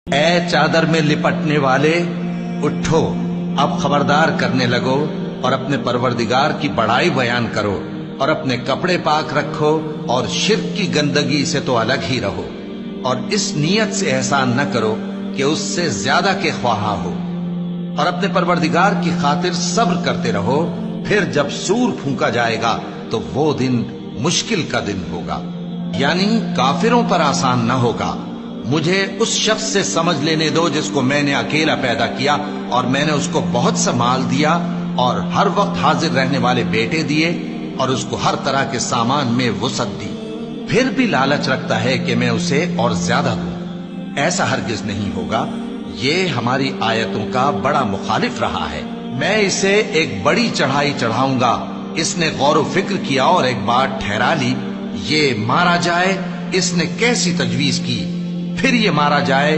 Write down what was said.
اے چادر میں لپٹنے والے، اٹھو، اب خبردار کرنے لگو اور اپنے پروردگار کی بڑائی بیان کرو، اور اپنے کپڑے پاک رکھو اور شرک کی گندگی سے تو الگ ہی رہو، اور اس نیت سے احسان نہ کرو کہ اس سے زیادہ کے خواہاں ہو، اور اپنے پروردگار کی خاطر صبر کرتے رہو، پھر جب سور پھونکا جائے گا تو وہ دن مشکل کا دن ہوگا، یعنی کافروں پر آسان نہ ہوگا۔ مجھے اس شخص سے سمجھ لینے دو جس کو میں نے اکیلا پیدا کیا، اور میں نے اس کو بہت سا مال دیا اور ہر وقت حاضر رہنے والے بیٹے دیے، اور اس کو ہر طرح کے سامان میں وسعت دی، پھر بھی لالچ رکھتا ہے کہ میں اسے اور زیادہ دوں۔ ایسا ہرگز نہیں ہوگا، یہ ہماری آیتوں کا بڑا مخالف رہا ہے۔ میں اسے ایک بڑی چڑھائی چڑھاؤں گا، اس نے غور و فکر کیا اور ایک بات ٹھہرا لی، یہ مارا جائے، اس نے کیسی تجویز کی، پھر یہ مارا جائے،